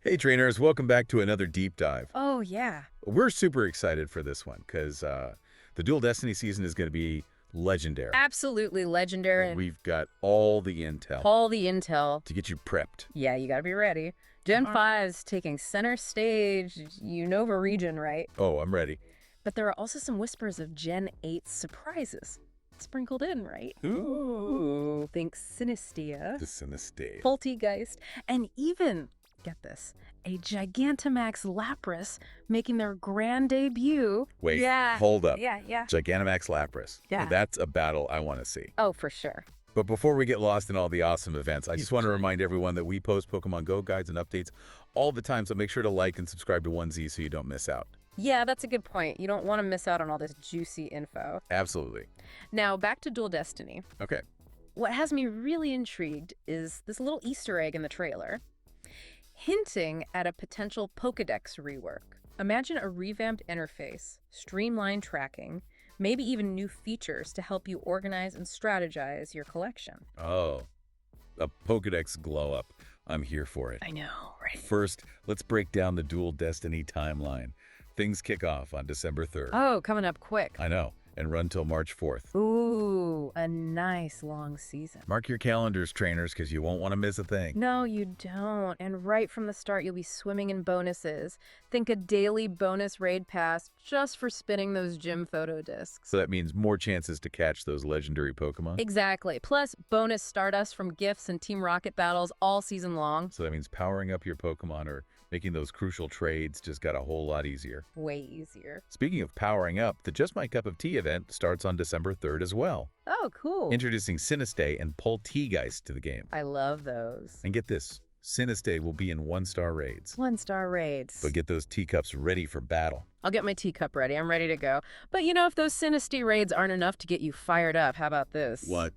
Hey trainers, welcome back to another deep dive. Oh, yeah. We're super excited for this one because the Dual Destiny season is going to be legendary. Absolutely legendary. We've got all the intel All the intel. to get you prepped. Yeah, you gotta be ready. Gen 5's taking center stage, Unova region, right? Oh, I'm ready. But there are also some whispers of Gen 8's surprises sprinkled in, right? Ooh. Think Synestia, The Sinistay. Poltegeist, and even, get this, a Gigantamax Lapras making their grand debut. Wait, Yeah. hold up. Yeah. Gigantamax Lapras. Yeah. That's a battle I want to see. Oh, for sure. But before we get lost in all the awesome events, I just want to remind everyone that we post Pokemon Go guides and updates all the time, so make sure to like and subscribe to 1Z so you don't miss out. Yeah, that's a good point. You don't want to miss out on all this juicy info. Absolutely. Now, back to Dual Destiny. Okay. What has me really intrigued is this little Easter egg in the trailer, hinting at a potential Pokédex rework. Imagine a revamped interface, streamlined tracking, maybe even new features to help you organize and strategize your collection. Oh, a Pokedex glow up. I'm here for it. I know, right? First, let's break down the Dual Destiny timeline. Things kick off on December 3rd. Oh, coming up quick. I know, and run till March 4th. Ooh, a nice long season. Mark your calendars, trainers, because you won't want to miss a thing. No, you don't. And right from the start, you'll be swimming in bonuses. Think a daily bonus raid pass just for spinning those gym photo discs. So that means more chances to catch those legendary Pokemon. Exactly. Plus, bonus Stardust from gifts and Team Rocket battles all season long. So that means powering up your Pokemon or making those crucial trades just got a whole lot easier. Way easier. Speaking of powering up, the Just My Cup of Tea event starts on December 3rd as well. Oh, cool. Introducing Sinistay and Poltegeist to the game. I love those. And get this, Sinistay will be in 1-star raids. 1-star raids. So get those teacups ready for battle. I'll get my teacup ready. I'm ready to go. But you know, if those Sinisty raids aren't enough to get you fired up, how about this? What?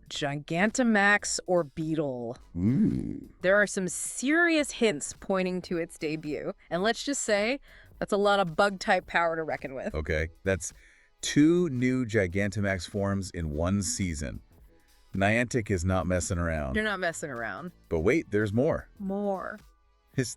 Gigantamax or Beetle. Ooh. There are some serious hints pointing to its debut. And let's just say, that's a lot of bug-type power to reckon with. Okay, that's 2 new Gigantamax forms in 1 season. Niantic is not messing around. You're not messing around. But wait, there's more. More.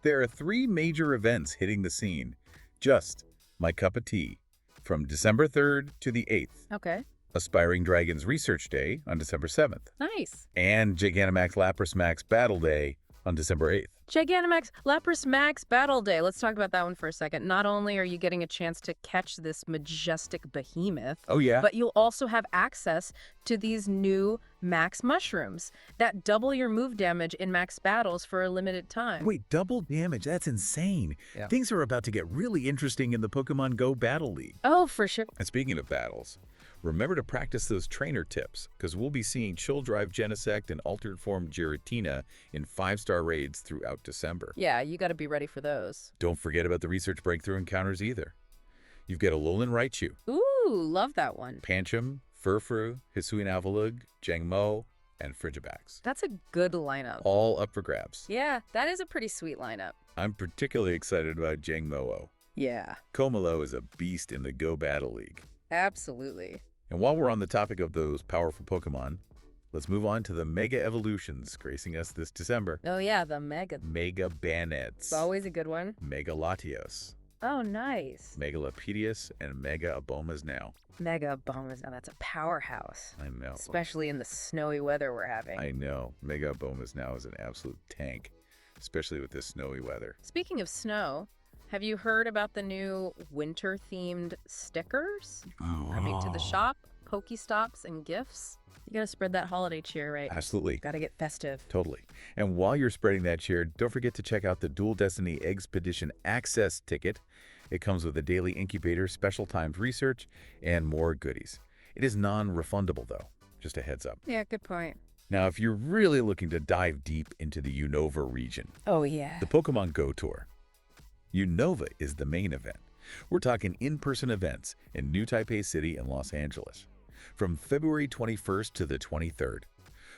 There are 3 major events hitting the scene. Just My Cup of Tea, from December 3rd to the 8th. Okay. Aspiring Dragons Research Day on December 7th. Nice. And Gigantamax Lapras Max Battle Day on December 8th. Gigantamax Lapras Max Battle Day. Let's talk about that one for a second. Not only are you getting a chance to catch this majestic behemoth, Oh yeah? but you'll also have access to these new max mushrooms that double your move damage in max battles for a limited time. Wait, double damage? That's insane. Yeah. Things are about to get really interesting in the Pokemon Go Battle League. Oh, for sure. And speaking of battles, remember to practice those trainer tips, because we'll be seeing Chill Drive Genesect and Altered Form Giratina in 5-star raids throughout December. Yeah, you got to be ready for those. Don't forget about the Research Breakthrough encounters either. You've got Alolan Raichu, Ooh, love that one. Pancham, Furfru, Hisuian Avalugg, Jangmo, and Frigibax. That's a good lineup. All up for grabs. Yeah, that is a pretty sweet lineup. I'm particularly excited about Jangmo-o. Yeah, Komalo is a beast in the Go Battle League. absolutely. And while we're on the topic of those powerful Pokemon, let's move on to the Mega Evolutions gracing us this December. Oh yeah, the Mega. Mega Banets, It's always a good one. Mega Latios, Oh, nice. Mega Lapitius, and Mega Abomas now. Mega Abomas. Now that's a powerhouse. I know. Especially in the snowy weather we're having. I know. Mega Abomas now is an absolute tank, especially with this snowy weather. Speaking of snow, have you heard about the new winter-themed stickers coming to the shop, Pokestops, and gifts? You gotta spread that holiday cheer, right? Absolutely. Gotta get festive. Totally. And while you're spreading that cheer, don't forget to check out the Dual Destiny Expedition Access ticket. It comes with a daily incubator, special timed research, and more goodies. It is non-refundable though, just a heads up. Yeah, good point. Now, if you're really looking to dive deep into the Unova region, Oh, yeah. the Pokemon Go Tour, Unova is the main event. We're talking in-person events in New Taipei City and Los Angeles from February 21st to the 23rd,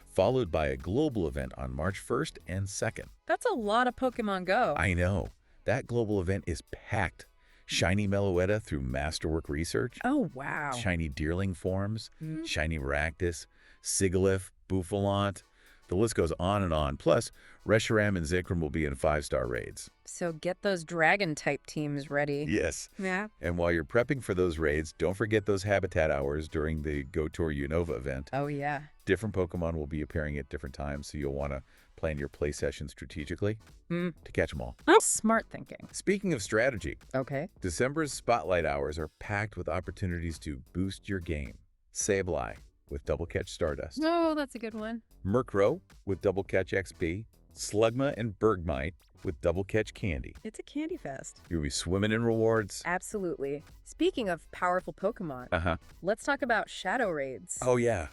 followed by a global event on March 1st and 2nd. That's a lot of Pokemon Go. I know. That global event is packed. Shiny Meloetta through Masterwork Research, Oh, wow. Shiny Deerling forms, Mhm. Shiny Rakdos, Sigilyph, Buffalant, The list goes on and on. Plus, Reshiram and Zekrom will be in 5-star raids. So get those dragon-type teams ready. Yes. Yeah. And while you're prepping for those raids, don't forget those habitat hours during the Go Tour Unova event. Oh, yeah. Different Pokemon will be appearing at different times, so you'll want to plan your play session strategically to catch them all. Smart thinking. Speaking of strategy, Okay. December's spotlight hours are packed with opportunities to boost your game. Sableye with Double Catch Stardust. Oh, that's a good one. Murkrow with Double Catch XP. Slugma and Bergmite with Double Catch Candy. It's a candy fest. You'll be swimming in rewards. Absolutely. Speaking of powerful Pokemon, let's talk about Shadow Raids. Oh, yeah.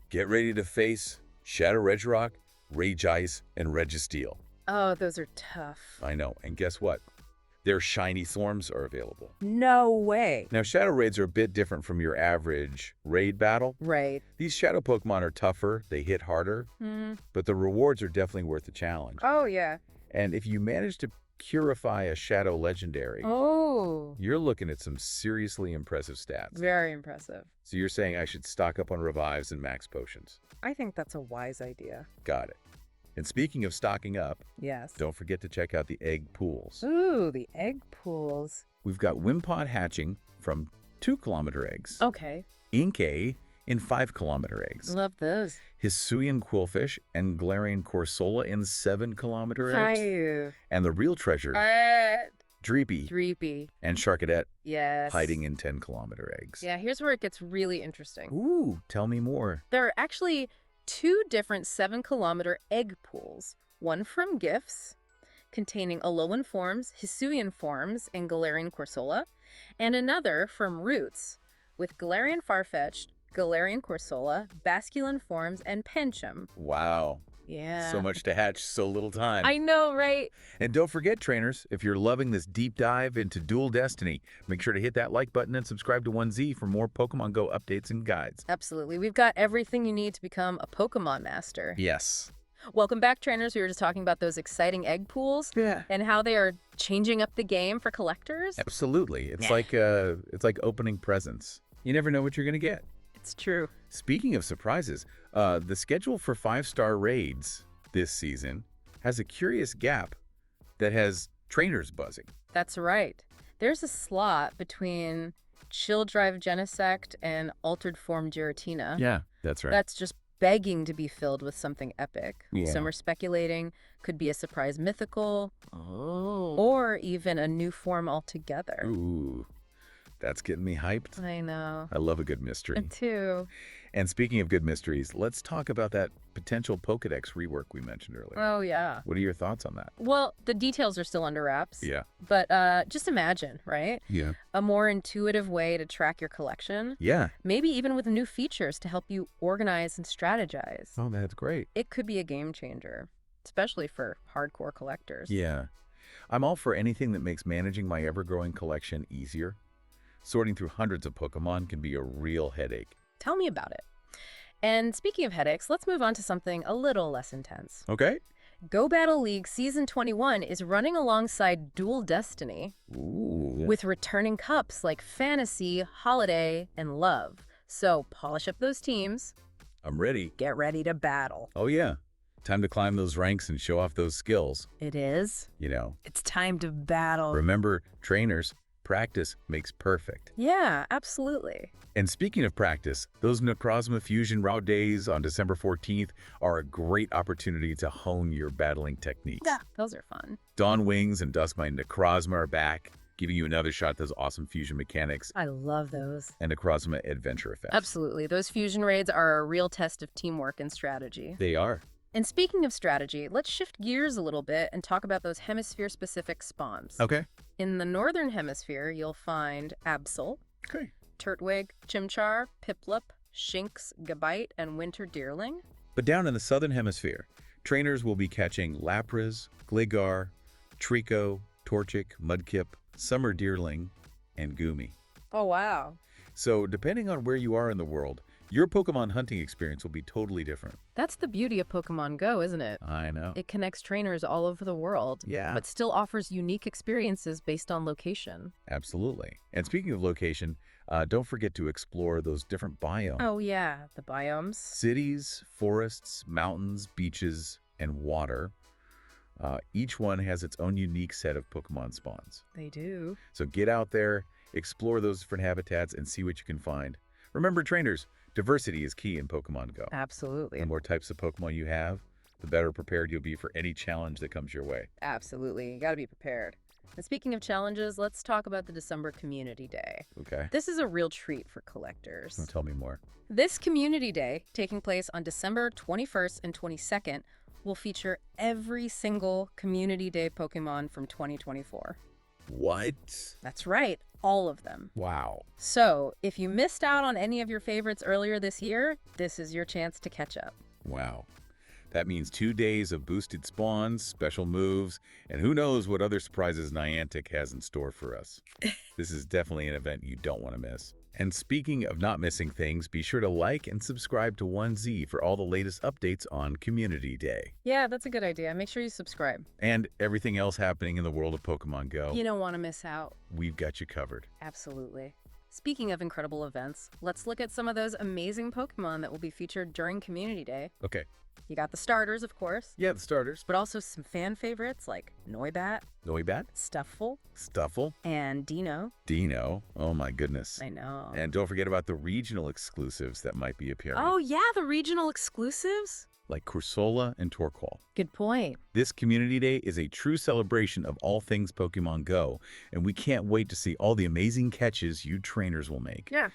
Get ready to face Shadow Regirock, Rage Ice, and Registeel. Oh, those are tough. I know. And guess what? Their shiny forms are available. No way. Now, Shadow Raids are a bit different from your average raid battle. Right. These Shadow Pokemon are tougher, they hit harder, but the rewards are definitely worth the challenge. Oh, yeah. And if you manage to purify a Shadow Legendary, you're looking at some seriously impressive stats. Very impressive. So you're saying I should stock up on revives and max potions. I think that's a wise idea. Got it. And speaking of stocking up, Yes. don't forget to check out the egg pools. Ooh, the egg pools. We've got Wimpod hatching from 2-kilometer eggs. Okay. Inkay in 5-kilometer eggs. Love those. Hisuian Quillfish and Galarian Corsola in 7-kilometer eggs. Fire. And the real treasure, Dreepy Dreepy. and Sharkadet Yes. hiding in 10-kilometer eggs. Yeah, here's where it gets really interesting. Ooh, tell me more. There are actually 2 different 7-kilometer egg pools. One from gifts, containing Alolan forms, Hisuian forms, and Galarian Corsola, and another from roots, with Galarian Farfetch'd, Galarian Corsola, Basculin forms, and Pencham. Wow. Yeah. So much to hatch, so little time. I know, right? And don't forget, trainers, if you're loving this deep dive into Dual Destiny, make sure to hit that like button and subscribe to 1Z for more Pokemon Go updates and guides. Absolutely. We've got everything you need to become a Pokemon master. Yes. Welcome back, trainers. We were just talking about those exciting egg pools and how they are changing up the game for collectors. Absolutely. It's like opening presents. You never know what you're going to get. It's true. Speaking of surprises, the schedule for 5-star raids this season has a curious gap that has trainers buzzing. That's right. There's a slot between Chill Drive Genesect and Altered Form Giratina. Yeah, that's right. That's just begging to be filled with something epic. Yeah. Some are speculating could be a surprise mythical or even a new form altogether. Ooh, that's getting me hyped. I know. I love a good mystery. Me too. And speaking of good mysteries, let's talk about that potential Pokedex rework we mentioned earlier. Oh, yeah. What are your thoughts on that? Well, the details are still under wraps. Yeah. But just imagine, right? Yeah. A more intuitive way to track your collection. Yeah. Maybe even with new features to help you organize and strategize. Oh, that's great. It could be a game changer, especially for hardcore collectors. Yeah. I'm all for anything that makes managing my ever-growing collection easier. Sorting through hundreds of Pokemon can be a real headache. Tell me about it. And speaking of headaches, let's move on to something a little less intense. Okay. Go Battle League Season 21 is running alongside Dual Destiny with returning cups like Fantasy, Holiday, and Love. So polish up those teams. I'm ready. Get ready to battle. Oh, yeah. Time to climb those ranks and show off those skills. It is. You know. It's time to battle. Remember, trainers, practice makes perfect. Yeah, absolutely. And speaking of practice, those Necrozma Fusion Route Days on December 14th are a great opportunity to hone your battling techniques. Yeah, those are fun. Dawn Wings and Duskmine Necrozma are back, giving you another shot at those awesome fusion mechanics I love those. and Necrozma adventure effects. Absolutely. Those fusion raids are a real test of teamwork and strategy. They are. And speaking of strategy, let's shift gears a little bit and talk about those hemisphere-specific spawns. Okay. In the northern hemisphere, you'll find Absol, Okay. Turtwig, Chimchar, Piplup, Shinx, Gabite, and Winter Deerling. But down in the southern hemisphere, trainers will be catching Lapras, Gligar, Trico, Torchic, Mudkip, Summer Deerling, and Goomy. Oh, wow. So depending on where you are in the world, Your Pokemon hunting experience will be totally different. That's the beauty of Pokemon Go, isn't it? I know. It connects trainers all over the world, Yeah. but still offers unique experiences based on location. Absolutely. And speaking of location, don't forget to explore those different biomes. Oh yeah, the biomes. Cities, forests, mountains, beaches, and water. Each one has its own unique set of Pokemon spawns. They do. So get out there, explore those different habitats, and see what you can find. Remember, trainers, diversity is key in Pokemon Go. Absolutely. The more types of Pokemon you have, the better prepared you'll be for any challenge that comes your way. Absolutely. You got to be prepared. And speaking of challenges, let's talk about the December Community Day. Okay? This is a real treat for collectors. Well, tell me more. This Community Day, taking place on December 21st and 22nd, will feature every single Community Day Pokemon from 2024. What? That's right, all of them. Wow. So, if you missed out on any of your favorites earlier this year, this is your chance to catch up. Wow. That means 2 days of boosted spawns, special moves, and who knows what other surprises Niantic has in store for us. This is definitely an event you don't want to miss. And speaking of not missing things, be sure to like and subscribe to 1Z for all the latest updates on Community Day. Yeah, that's a good idea. Make sure you subscribe. And everything else happening in the world of Pokemon Go, You don't want to miss out. we've got you covered. Absolutely. Speaking of incredible events, let's look at some of those amazing Pokemon that will be featured during Community Day. Okay. You got the starters, of course, Yeah, the starters. but also some fan favorites like Noibat, Noibat, Stufful, Stuffle, and Dino. Dino. Oh my goodness. I know. And don't forget about the regional exclusives that might be appearing, Oh, yeah, the regional exclusives? like Corsola and Torkoal. Good point. This Community Day is a true celebration of all things Pokemon Go, and we can't wait to see all the amazing catches you trainers will make. Yeah.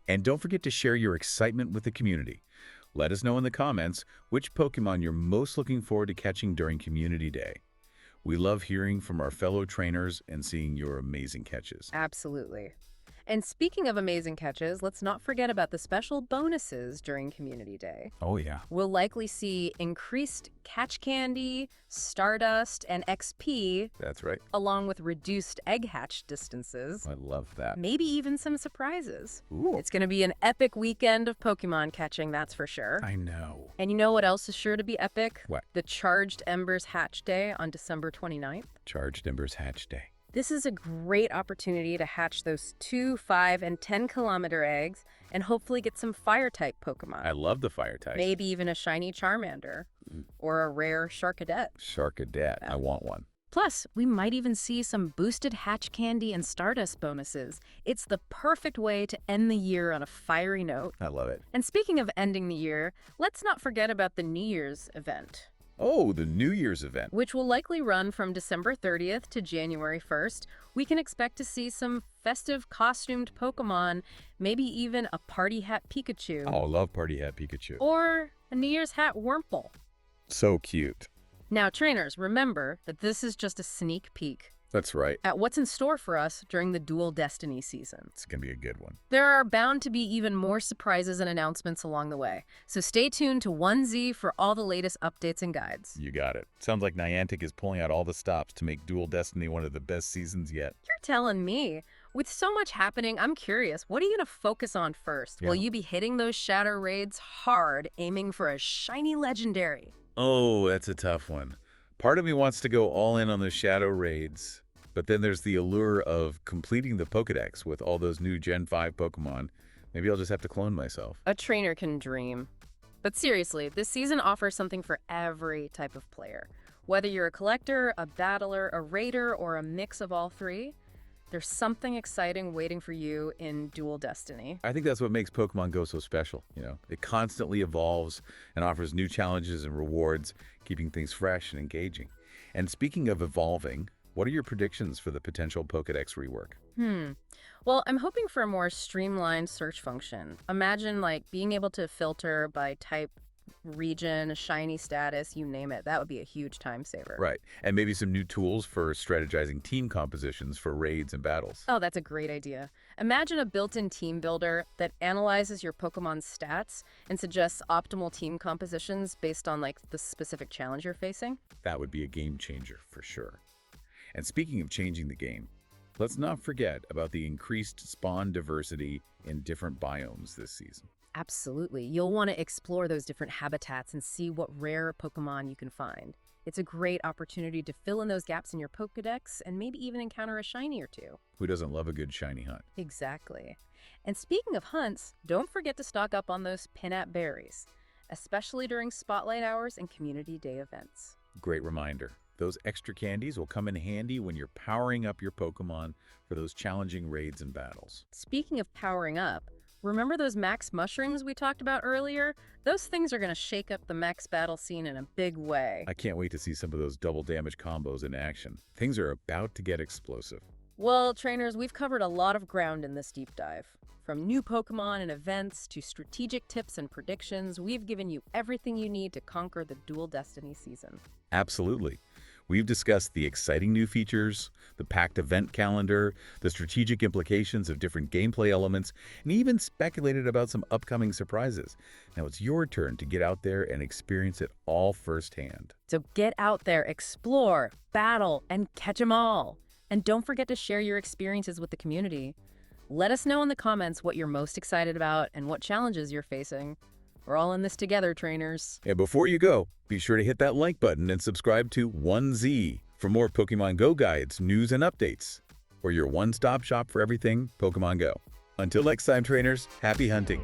And don't forget to share your excitement with the community. Let us know in the comments which Pokemon you're most looking forward to catching during Community Day. We love hearing from our fellow trainers and seeing your amazing catches. Absolutely. And speaking of amazing catches, let's not forget about the special bonuses during Community Day. Oh, yeah. We'll likely see increased catch candy, Stardust, and XP, That's right. along with reduced egg hatch distances. I love that. Maybe even some surprises. Ooh. It's going to be an epic weekend of Pokemon catching, that's for sure. I know. And you know what else is sure to be epic? What? The Charged Embers Hatch Day on December 29th. Charged Embers Hatch Day. This is a great opportunity to hatch those 2, 5, and 10-kilometer eggs and hopefully get some fire-type Pokemon. I love the fire type. Maybe even a shiny Charmander or a rare Sharkadet. Sharkadet. I want one. Plus, we might even see some boosted hatch candy and Stardust bonuses. It's the perfect way to end the year on a fiery note. I love it. And speaking of ending the year, let's not forget about the New Year's event, Oh, the New Year's event. which will likely run from December 30th to January 1st. We can expect to see some festive costumed Pokemon, maybe even a party hat Pikachu, Oh, I love Party Hat Pikachu. or a New Year's hat Wurmple. So cute. Now, trainers, remember that this is just a sneak peek That's right. at what's in store for us during the Dual Destiny season. It's going to be a good one. There are bound to be even more surprises and announcements along the way, so stay tuned to 1Z for all the latest updates and guides. You got it. Sounds like Niantic is pulling out all the stops to make Dual Destiny one of the best seasons yet. You're telling me. With so much happening, I'm curious, what are you going to focus on first? Yeah. Will you be hitting those shadow raids hard, aiming for a shiny legendary? Oh, that's a tough one. Part of me wants to go all in on the Shadow Raids, but then there's the allure of completing the Pokedex with all those new Gen 5 Pokemon. Maybe I'll just have to clone myself. A trainer can dream. But seriously, this season offers something for every type of player. Whether you're a collector, a battler, a raider, or a mix of all three, there's something exciting waiting for you in Dual Destiny. I think that's what makes Pokemon Go so special. You know, it constantly evolves and offers new challenges and rewards, keeping things fresh and engaging. And speaking of evolving, what are your predictions for the potential Pokedex rework? Well, I'm hoping for a more streamlined search function. Imagine like being able to filter by type, region, shiny status, you name it. That would be a huge time saver. Right. And maybe some new tools for strategizing team compositions for raids and battles. Oh, that's a great idea. Imagine a built-in team builder that analyzes your Pokemon's stats and suggests optimal team compositions based on like the specific challenge you're facing. That would be a game changer for sure. And speaking of changing the game, let's not forget about the increased spawn diversity in different biomes this season. Absolutely. You'll want to explore those different habitats and see what rare Pokemon you can find. It's a great opportunity to fill in those gaps in your Pokedex and maybe even encounter a shiny or two. Who doesn't love a good shiny hunt? Exactly. And speaking of hunts, don't forget to stock up on those pin-app berries, especially during spotlight hours and community day events. Great reminder. Those extra candies will come in handy when you're powering up your Pokemon for those challenging raids and battles. Speaking of powering up, remember those max mushrooms we talked about earlier? Those things are going to shake up the max battle scene in a big way. I can't wait to see some of those double damage combos in action. Things are about to get explosive. Well, trainers, we've covered a lot of ground in this deep dive. From new Pokemon and events to strategic tips and predictions, we've given you everything you need to conquer the Dual Destiny season. Absolutely. We've discussed the exciting new features, the packed event calendar, the strategic implications of different gameplay elements, and even speculated about some upcoming surprises. Now it's your turn to get out there and experience it all firsthand. So get out there, explore, battle, and catch 'em all. And don't forget to share your experiences with the community. Let us know in the comments what you're most excited about and what challenges you're facing. We're all in this together, trainers. And before you go, be sure to hit that like button and subscribe to 1Z for more Pokemon Go guides, news, and updates, or your one-stop shop for everything Pokemon Go. Until next time, trainers, happy hunting!